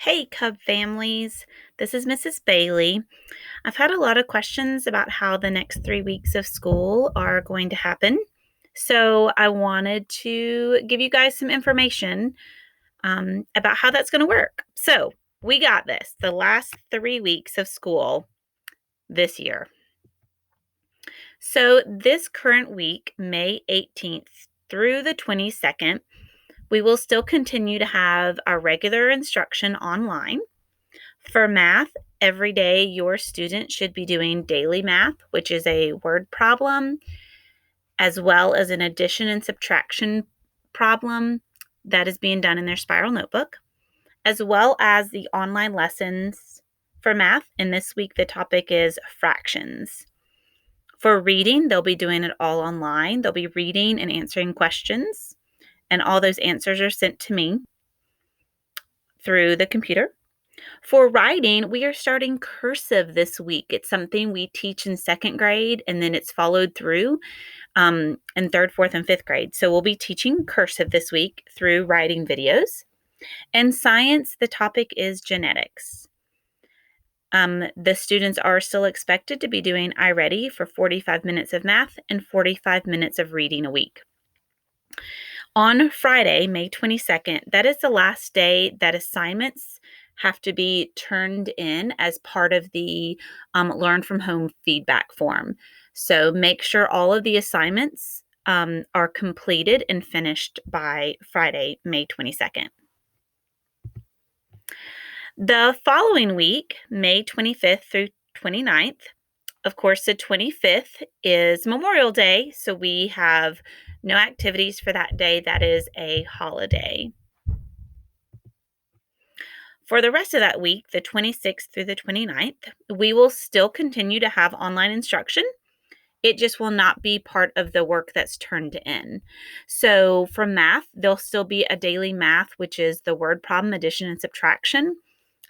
Hey, Cub families. This is Mrs. Bailey. I've had a lot of questions about how the next 3 weeks of school are going to happen. So I wanted to give you guys some information about how that's going to work. So we got this the last 3 weeks of school this year. So this current week, May 18th through the 22nd, we will still continue to have our regular instruction online. For math, every day your student should be doing daily math, which is a word problem, as well as an addition and subtraction problem that is being done in their spiral notebook, as well as the online lessons for math. And this week, the topic is fractions. For reading, they'll be doing it all online. They'll be reading and answering questions, and all those answers are sent to me through the computer. For writing, we are starting cursive this week. It's something we teach in second grade, and then it's followed through in third, fourth, and fifth grade. So we'll be teaching cursive this week through writing videos. And science, the topic is genetics. The students are still expected to be doing iReady for 45 minutes of math and 45 minutes of reading a week. On Friday, May 22nd, that is the last day that assignments have to be turned in as part of the Learn from Home feedback form. So make sure all of the assignments are completed and finished by Friday, May 22nd. The following week, May 25th through 29th, of course, the 25th is Memorial Day, so we have no activities for that day. That is a holiday. For the rest of that week, the 26th through the 29th, we will still continue to have online instruction. It just will not be part of the work that's turned in. So for math, there'll still be a daily math, which is the word problem, addition, and subtraction.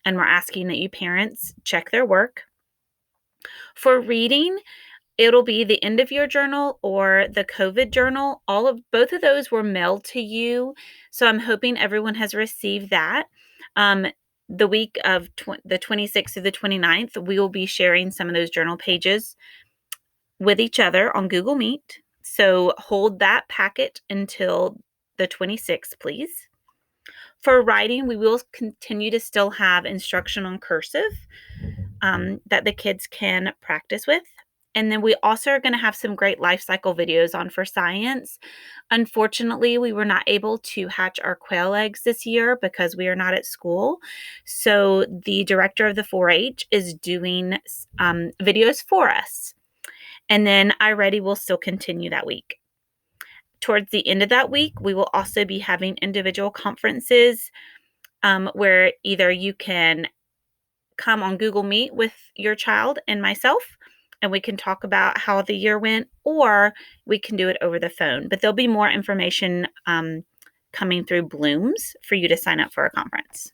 And we're asking that you parents check their work. For reading, it'll be the end of year journal or the COVID journal. Both of those were mailed to you. So I'm hoping everyone has received that. The week of the 26th to the 29th, we will be sharing some of those journal pages with each other on Google Meet. So hold that packet until the 26th, please. For writing, we will continue to still have instruction on cursive that the kids can practice with. And then we also are going to have some great life cycle videos on for science. Unfortunately, we were not able to hatch our quail eggs this year because we are not at school. So the director of the 4-H is doing videos for us. And then iReady will still continue that week. Towards the end of that week, we will also be having individual conferences where either you can come on Google Meet with your child and myself, and we can talk about how the year went, or we can do it over the phone. But there'll be more information coming through Blooms for you to sign up for a conference.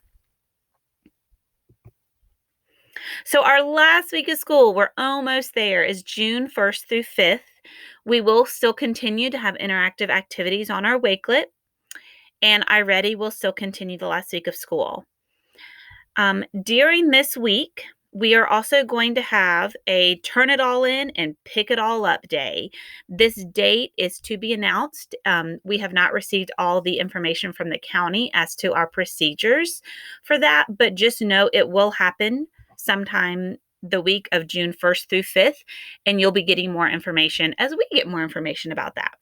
So our last week of school, we're almost there, is June 1st through 5th. We will still continue to have interactive activities on our Wakelet, and iReady will still continue the last week of school. During this week, we are also going to have a turn it all in and pick it all up day. This date is to be announced. We have not received all the information from the county as to our procedures for that, but just know it will happen sometime the week of June 1st through 5th, and you'll be getting more information as we get more information about that.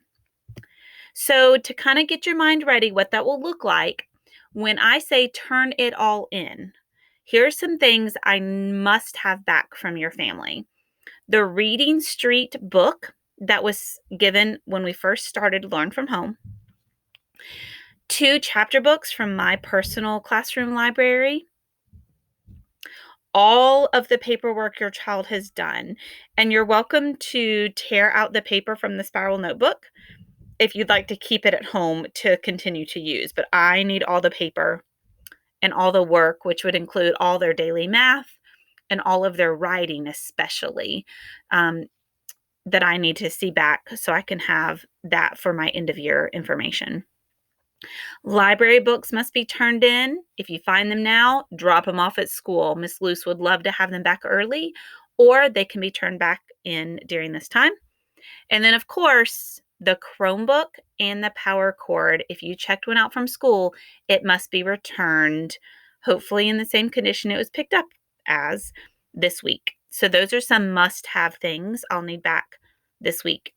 So to kind of get your mind ready what that will look like, when I say turn it all in, here are some things I must have back from your family. The Reading Street book that was given when we first started Learn from Home. 2 chapter books from my personal classroom library. All of the paperwork your child has done. And you're welcome to tear out the paper from the spiral notebook if you'd like to keep it at home to continue to use. But I need all the paper and all the work, which would include all their daily math and all of their writing, especially, that I need to see back so I can have that for my end of year information. Library books must be turned in. If you find them now, drop them off at school. Miss Luce would love to have them back early, or they can be turned back in during this time. And then, of course, the Chromebook and the power cord, if you checked one out from school, it must be returned, hopefully in the same condition it was picked up as this week. So those are some must-have things I'll need back this week.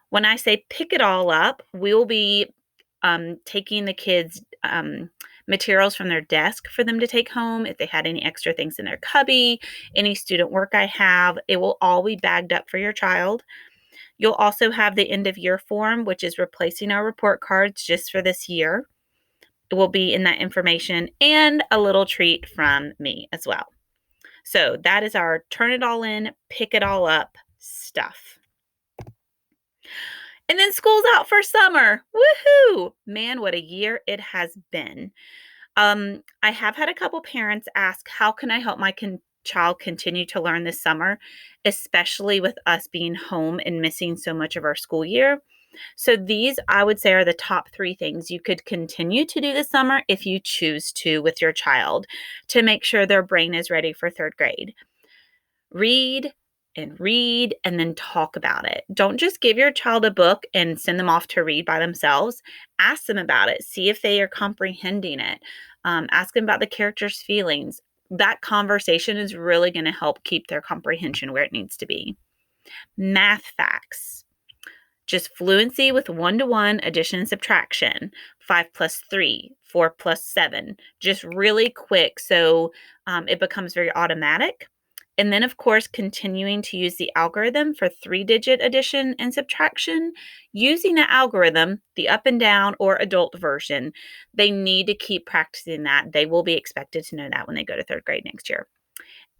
When I say pick it all up, we'll be taking the kids' materials from their desk for them to take home. If they had any extra things in their cubby, any student work I have, it will all be bagged up for your child. You'll also have the end of year form, which is replacing our report cards just for this year. It will be in that information, and a little treat from me as well. So that is our turn it all in, pick it all up stuff. And then school's out for summer. Woohoo! Man, what a year it has been. I have had a couple parents ask, how can I help my child continue to learn this summer, especially with us being home and missing so much of our school year? So these, I would say, are the top 3 things you could continue to do this summer if you choose to with your child to make sure their brain is ready for 3rd grade. Read and then talk about it. Don't just give your child a book and send them off to read by themselves. Ask them about it. See if they are comprehending it. Ask them about the character's feelings. That conversation is really going to help keep their comprehension where it needs to be. Math facts. Just fluency with 1-to-1 addition and subtraction. 5 plus 3, 4 plus 7. Just really quick so it becomes very automatic. And then, of course, continuing to use the algorithm for 3-digit addition and subtraction. Using the algorithm, the up and down or adult version, they need to keep practicing that. They will be expected to know that when they go to 3rd grade next year.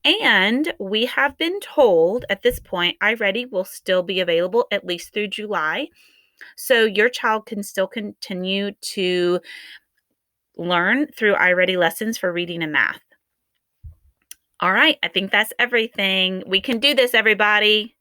And we have been told at this point, iReady will still be available at least through July. So your child can still continue to learn through iReady lessons for reading and math. All right, I think that's everything. We can do this, everybody.